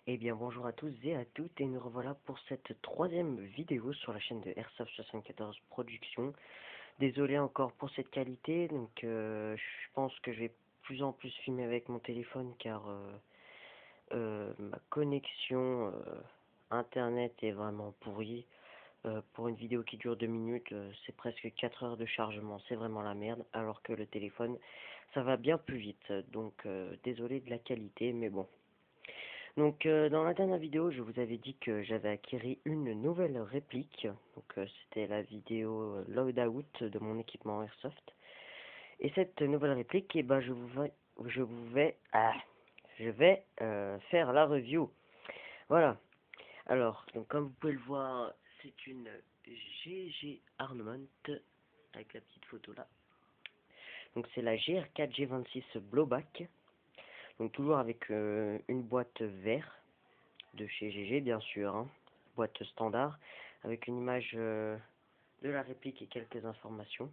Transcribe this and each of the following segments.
Eh bien bonjour à tous et à toutes et nous revoilà pour cette troisième vidéo sur la chaîne de Airsoft74 Productions. Désolé encore pour cette qualité, donc je pense que je vais plus en plus filmer avec mon téléphone car ma connexion internet est vraiment pourrie. Pour une vidéo qui dure 2 minutes, c'est presque 4 heures de chargement, c'est vraiment la merde, alors que le téléphone ça va bien plus vite, donc désolé de la qualité mais bon. Donc dans la dernière vidéo, je vous avais dit que j'avais acquis une nouvelle réplique. Donc c'était la vidéo loadout de mon équipement Airsoft. Et cette nouvelle réplique, eh ben je vais faire la review. Voilà. Alors, donc comme vous pouvez le voir, c'est une GG Armament avec la petite photo là. Donc c'est la GR4 G26 Blowback. Donc toujours avec une boîte vert de chez GG bien sûr, hein, boîte standard avec une image de la réplique et quelques informations.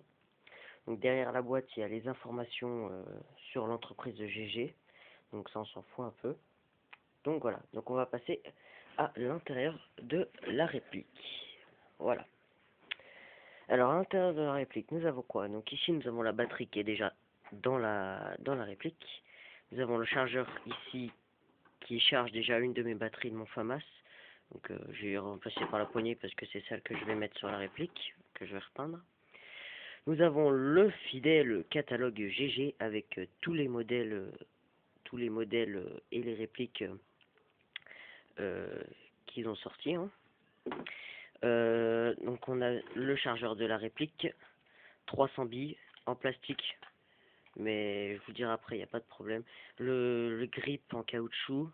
Donc derrière la boîte il y a les informations sur l'entreprise de GG, donc ça on s'en fout un peu. Donc voilà, donc on va passer à l'intérieur de la réplique. Voilà. Alors à l'intérieur de la réplique nous avons quoi? Donc ici nous avons la batterie qui est déjà dans la réplique. Nous avons le chargeur ici qui charge déjà une de mes batteries de mon FAMAS. Donc j'ai remplacé par la poignée parce que c'est celle que je vais mettre sur la réplique, que je vais repeindre. Nous avons le fidèle catalogue GG avec tous les modèles et les répliques qu'ils ont sortis. Hein. Donc on a le chargeur de la réplique, 300 billes en plastique, mais je vous dirai après, il n'y a pas de problème. Le grip en caoutchouc,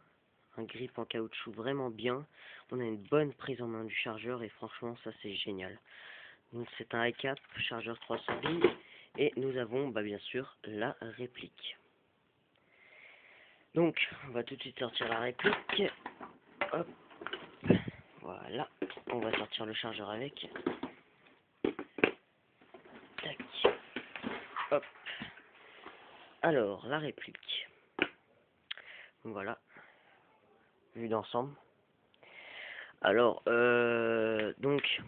un grip en caoutchouc vraiment bien. On a une bonne prise en main du chargeur et franchement ça c'est génial. Donc c'est un high cap, chargeur 300 billes et nous avons bien sûr la réplique. Donc on va tout de suite sortir la réplique. Hop, voilà. On va sortir le chargeur avec. Tac. Hop. Alors la réplique. Donc voilà. Vue d'ensemble. Alors donc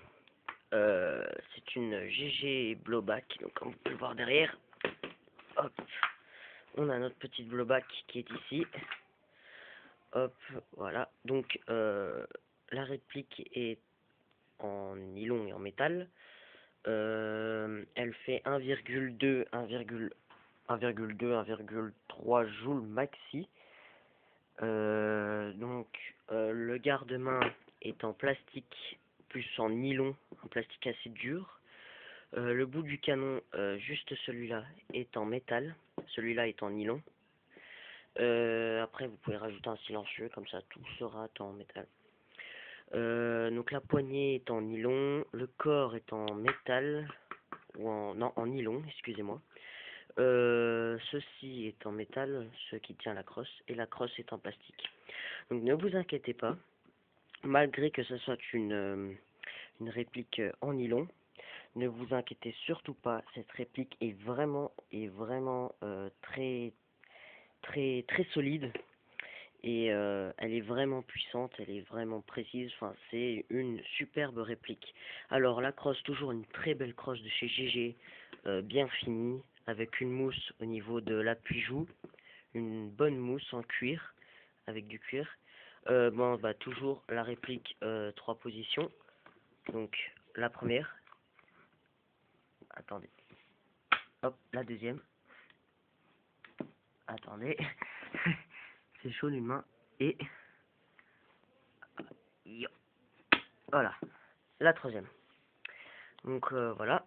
c'est une GG Blowback, donc comme vous pouvez le voir derrière, hop, on a notre petite Blowback qui est ici, hop, voilà, donc la réplique est en nylon et en métal, elle fait 1,2, 1,3 joules maxi, donc le garde-main est en plastique plus en nylon, en plastique assez dur. Le bout du canon, juste celui-là, est en métal. Celui-là est en nylon. Après, vous pouvez rajouter un silencieux, comme ça tout sera en métal. Donc la poignée est en nylon. Le corps est en métal. Non, en nylon, excusez-moi. Ceci est en métal, ce qui tient la crosse. Et la crosse est en plastique. Donc ne vous inquiétez pas. Malgré que ce soit une réplique en nylon, ne vous inquiétez surtout pas, cette réplique est vraiment très solide et elle est vraiment puissante, elle est vraiment précise, enfin c'est une superbe réplique. Alors la crosse, toujours une très belle crosse de chez GG, bien finie, avec une mousse au niveau de l'appui-joue, une bonne mousse en cuir, avec du cuir. Toujours la réplique 3 positions, donc la première. Attendez. Hop, la deuxième. Attendez. C'est chaud d'une main. Et yo. Voilà. La troisième. Donc voilà.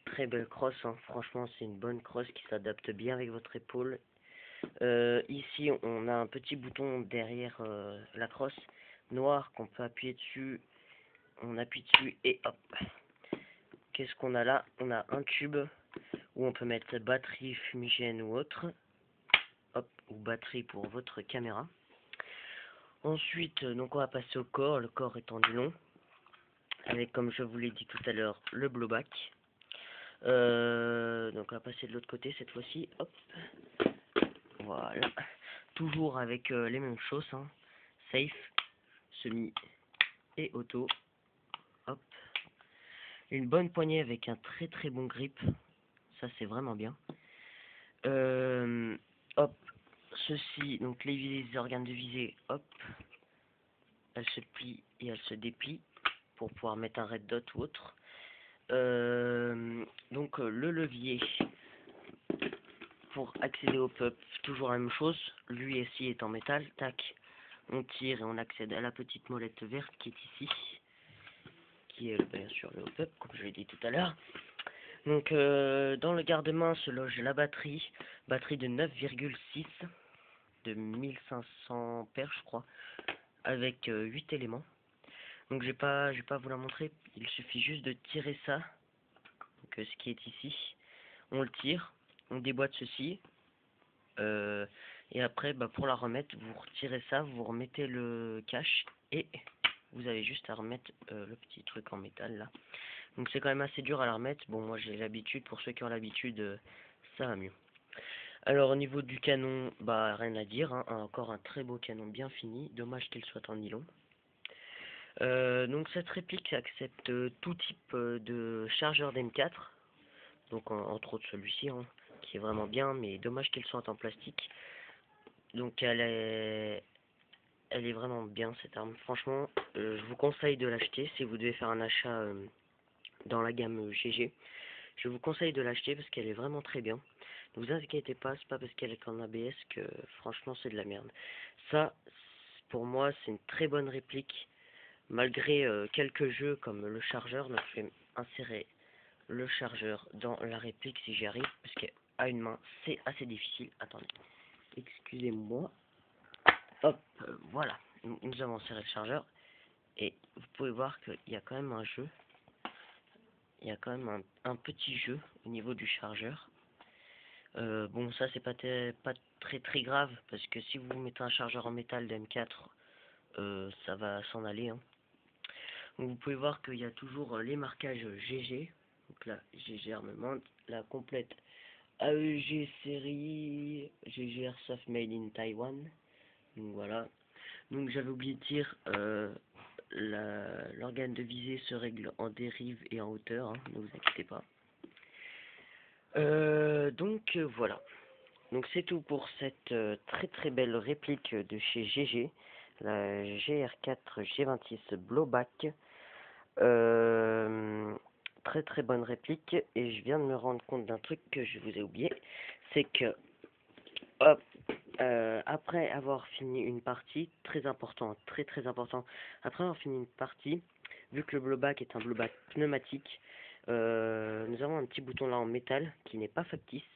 Très belle crosse. Hein. Franchement, c'est une bonne crosse qui s'adapte bien avec votre épaule. Ici, on a un petit bouton derrière la crosse noir qu'on peut appuyer dessus. On appuie dessus et hop. Qu'est-ce qu'on a là? On a un tube où on peut mettre batterie, fumigène ou autre. Hop, ou batterie pour votre caméra. Ensuite, donc on va passer au corps. Le corps est en nylon, avec, comme je vous l'ai dit tout à l'heure, le blowback. Donc on va passer de l'autre côté cette fois-ci. Hop, voilà. Toujours avec les mêmes choses. Hein. safe, semi et auto. Hop. Une bonne poignée avec un très très bon grip. Ça c'est vraiment bien. Hop. Ceci, donc les organes de visée, hop. Elles se plient et elles se déplient pour pouvoir mettre un red dot ou autre. Donc le levier pour accéder au pup, toujours la même chose. Lui ici est en métal, tac. On tire et on accède à la petite molette verte qui est ici, qui est bien sûr le hop-up, comme je l'ai dit tout à l'heure. Donc dans le garde-main se loge la batterie de 9,6 de 1500 paires je crois, avec 8 éléments. Donc je vais pas vous la montrer, il suffit juste de tirer ça, donc ce qui est ici, on le tire, on déboîte ceci, et après pour la remettre, vous retirez ça, vous remettez le cache, et vous avez juste à remettre le petit truc en métal là. Donc c'est quand même assez dur à la remettre. Bon, moi j'ai l'habitude, pour ceux qui ont l'habitude, ça va mieux. Alors au niveau du canon, rien à dire, hein. Encore un très beau canon bien fini, dommage qu'il soit en nylon. Donc cette réplique accepte tout type de chargeur d'M4, donc entre autres celui-ci, hein, qui est vraiment bien, mais dommage qu'il soit en plastique. Donc elle est vraiment bien cette arme, franchement, je vous conseille de l'acheter si vous devez faire un achat dans la gamme GG. Je vous conseille de l'acheter parce qu'elle est vraiment très bien. Ne vous inquiétez pas, c'est pas parce qu'elle est en ABS que franchement c'est de la merde. Ça, pour moi, c'est une très bonne réplique. Malgré quelques jeux comme le chargeur, donc je vais insérer le chargeur dans la réplique si j'y arrive, parce qu'à une main c'est assez difficile. Attendez, excusez-moi. Hop, voilà, nous avons inséré le chargeur. Et vous pouvez voir qu'il y a quand même un jeu. Il y a quand même un petit jeu au niveau du chargeur. Bon, ça c'est pas très grave, parce que si vous mettez un chargeur en métal d'M4, ça va s'en aller, hein. Donc, vous pouvez voir qu'il y a toujours les marquages GG. Donc là, GG Armament, la complète AEG série GG Airsoft Made in Taiwan. Donc voilà. Donc j'avais oublié de dire, l'organe de visée se règle en dérive et en hauteur, hein, ne vous inquiétez pas. Donc voilà. Donc c'est tout pour cette très très belle réplique de chez GG, la GR4 G26 Blowback. Très très bonne réplique, et je viens de me rendre compte d'un truc que je vous ai oublié, c'est que hop, après avoir fini une partie, très important, très important, après avoir fini une partie, vu que le blowback est un blowback pneumatique, nous avons un petit bouton là en métal qui n'est pas factice.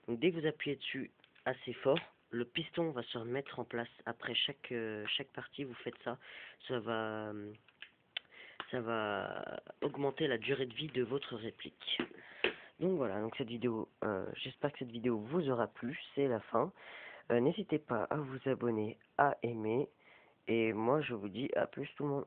Donc dès que vous appuyez dessus assez fort, le piston va se remettre en place. Après chaque partie, vous faites ça. Ça va augmenter la durée de vie de votre réplique. Donc voilà, donc cette vidéo, j'espère que cette vidéo vous aura plu. C'est la fin. N'hésitez pas à vous abonner, à aimer. Et moi je vous dis à plus tout le monde.